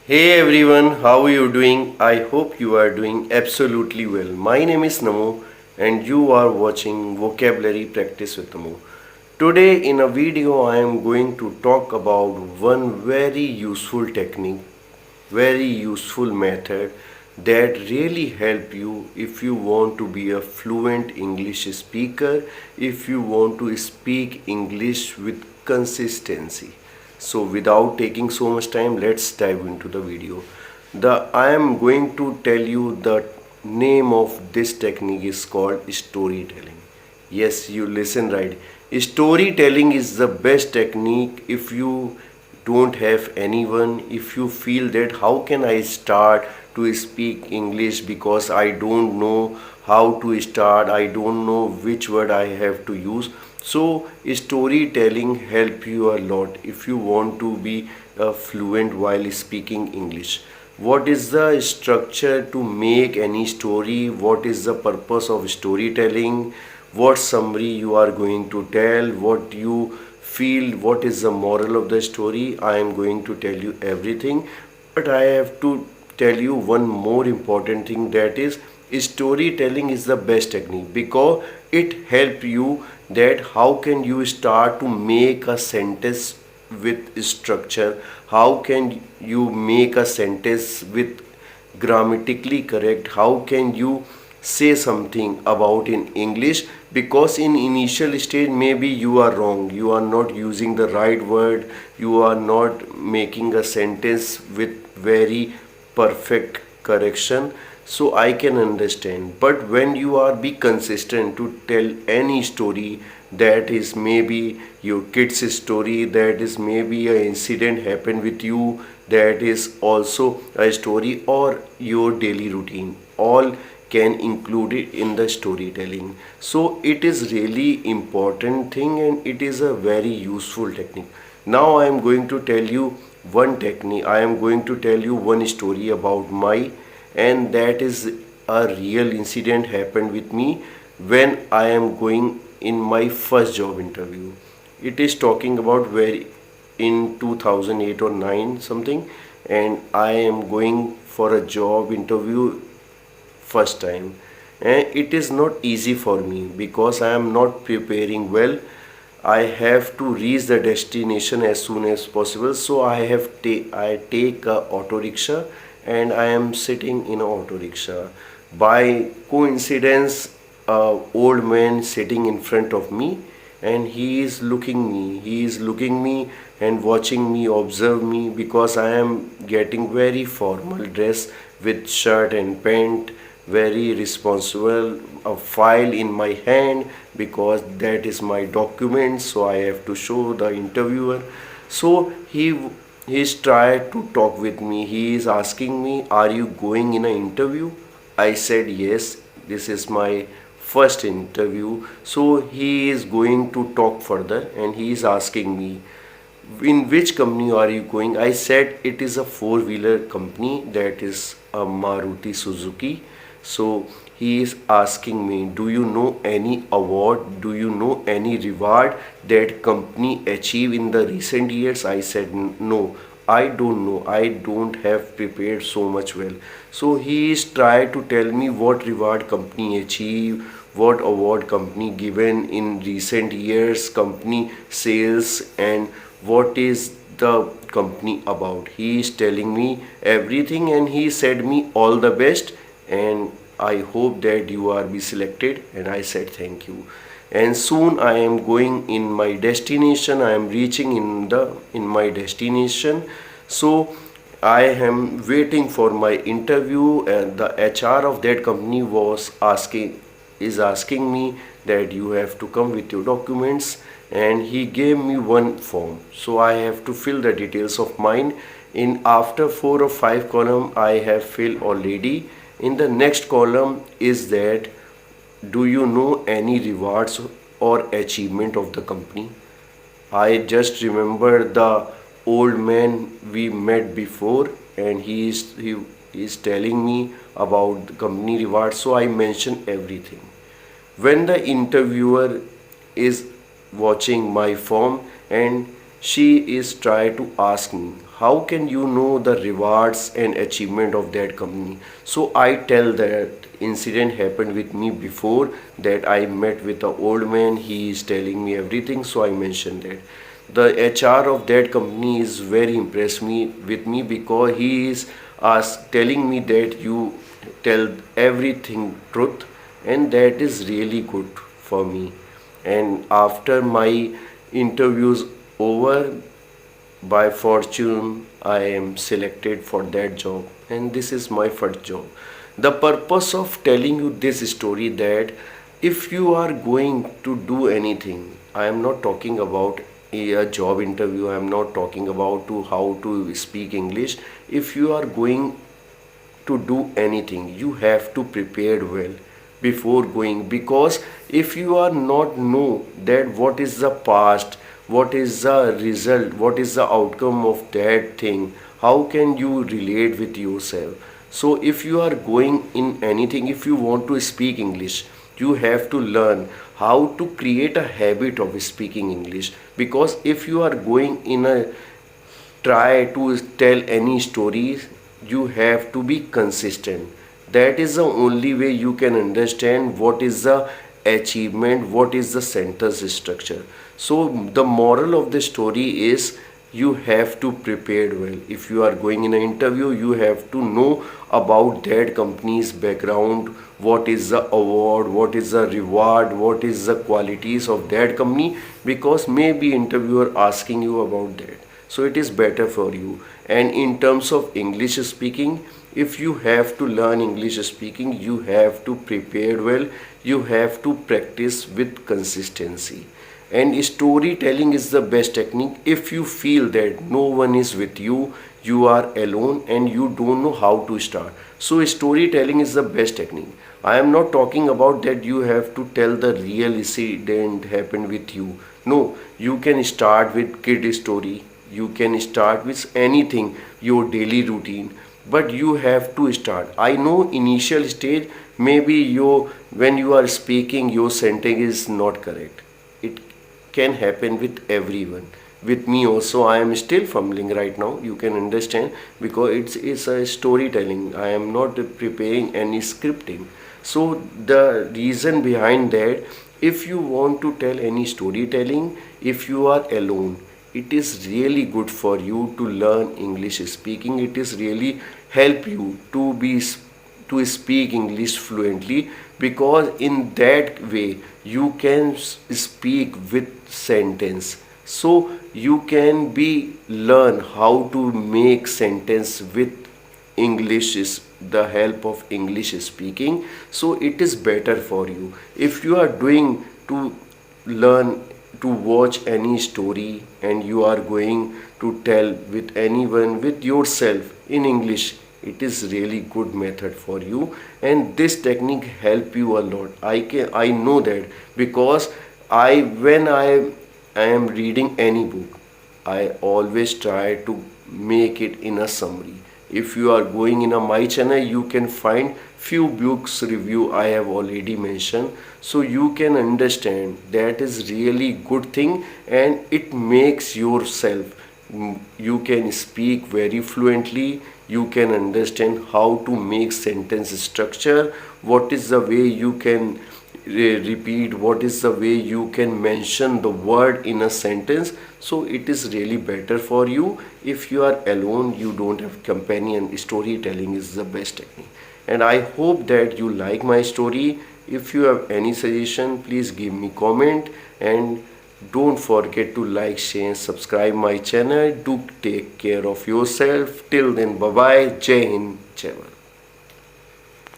Hey everyone, how are you doing? I hope you are doing absolutely well. My name is Namo and you are watching Vocabulary Practice with Namo. Today in a video I am going to talk about one very useful technique, very useful method that really help you if you want to be a fluent English speaker, if you want to speak English with consistency. So without taking so much time, let's dive into the video. I am going to tell you the name of this technique is called storytelling. Yes, you listen right. Storytelling is the best technique if you don't have anyone, if you feel that how can I start to speak English because I don't know how to start, I don't know which word I have to use. So storytelling help you a lot if you want to be fluent while speaking English. What is the structure to make any story? What is the purpose of storytelling? What summary you are going to tell? What you feel? What is the moral of the story? I am going to tell you everything, but I have to tell you one more important thing, that is storytelling is the best technique because it help you that how can you start to make a sentence with structure, how can you make a sentence with grammatically correct, how can you say something about in English, because in initial stage maybe you are wrong, you are not using the right word, you are not making a sentence with very perfect correction. So I can understand, but when you are be consistent to tell any story, that is maybe your kid's story, that is maybe a incident happened with you, that is also a story, or your daily routine, all can include it in the storytelling. So it is really important thing and it is a very useful technique. Now I am going to tell you one technique, I am going to tell you one story about my, and that is a real incident happened with me when I am going in my first job interview. It is talking about where in 2008 or 9 something, and I am going for a job interview first time, and it is not easy for me because I am not preparing well. I have to reach the destination as soon as possible, so I take a auto rickshaw and I am sitting in a auto rickshaw. By coincidence, a old man sitting in front of me, and he is looking me and watching me, observe me, because I am getting very formal dress with shirt and pant, very responsible, a file in my hand because that is my document, so I have to show the interviewer. So he's tried to talk with me, he is asking me, are you going in an interview? I said yes, this is my first interview. So he is going to talk further and he is asking me, in which company are you going? I said it is a four-wheeler company, that is a Maruti Suzuki. So he is asking me, do you know any award, do you know any reward that company achieve in the recent years? I said no, I don't know, I don't have prepared so much well. So he is trying to tell me what reward company achieve, what award company given in recent years, company sales, and what is the company about. He is telling me everything and he said me all the best and I hope that you are be selected, and I said thank you. And soon I am going in my destination, I am reaching in my destination. So I am waiting for my interview, and the HR of that company is asking me that you have to come with your documents, and he gave me one form, so I have to fill the details of mine. In after 4 or 5 column I have filled already. In the next column is that, do you know any rewards or achievement of the company? I just remember the old man we met before, and he is telling me about the company rewards, so I mentioned everything. When the interviewer is watching my form, and she is try to ask me, how can you know the rewards and achievement of that company? So I tell that incident happened with me before, that I met with the old man, he is telling me everything. So I mentioned that the HR of that company is very impressed me with me, because he is telling me that you tell everything truth, and that is really good for me. And after my interviews over, by fortune I am selected for that job, and this is my first job. The purpose of telling you this story, that if you are going to do anything, I am not talking about a job interview, I am not talking about to how to speak English. If you are going to do anything, you have to prepare well before going, because if you are not know that what is the past, what is the result, what is the outcome of that thing, how can you relate with yourself? So if you are going in anything, if you want to speak English, you have to learn how to create a habit of speaking English. Because if you are going in a try to tell any stories, you have to be consistent. That is the only way you can understand what is the achievement, what is the sentence structure. So the moral of the story is, you have to prepare well. If you are going in an interview, you have to know about that company's background, what is the award, what is the reward, what is the qualities of that company, because maybe interviewer asking you about that. So it is better for you. And in terms of English speaking, if you have to learn English speaking, you have to prepare well, you have to practice with consistency. And storytelling is the best technique. If you feel that no one is with you, you are alone and you don't know how to start, so storytelling is the best technique. I am not talking about that you have to tell the real incident happened with you. No, you can start with kid story, you can start with anything, your daily routine, but you have to start. I know initial stage, maybe your when you are speaking your sentence is not correct. It can happen with everyone. With me also, I am still fumbling right now, you can understand, because it's a storytelling, I am not preparing any scripting. So the reason behind that, if you want to tell any storytelling, if you are alone, it is really good for you to learn English speaking. It is really help you to speak English fluently, because in that way you can speak with sentence. So you can be learn how to make sentence with English is the help of English speaking. So it is better for you. If you are doing to learn to watch any story and you are going to tell with anyone, with yourself in English, it is really good method for you, and this technique help you a lot. I know that, because I am reading any book, I always try to make it in a summary. If you are going in a my channel, you can find few books review I have already mentioned, so you can understand. That is really good thing, and it makes yourself, you can speak very fluently, you can understand how to make sentence structure, what is the way you can repeat, what is the way you can mention the word in a sentence. So it is really better for you. If you are alone, you don't have companion, storytelling is the best technique. And I hope that you like my story. If you have any suggestion, please give me comment, and don't forget to like, share, subscribe my channel. Do take care of yourself. Till then, bye bye. Jai Hind, Jai Bharat.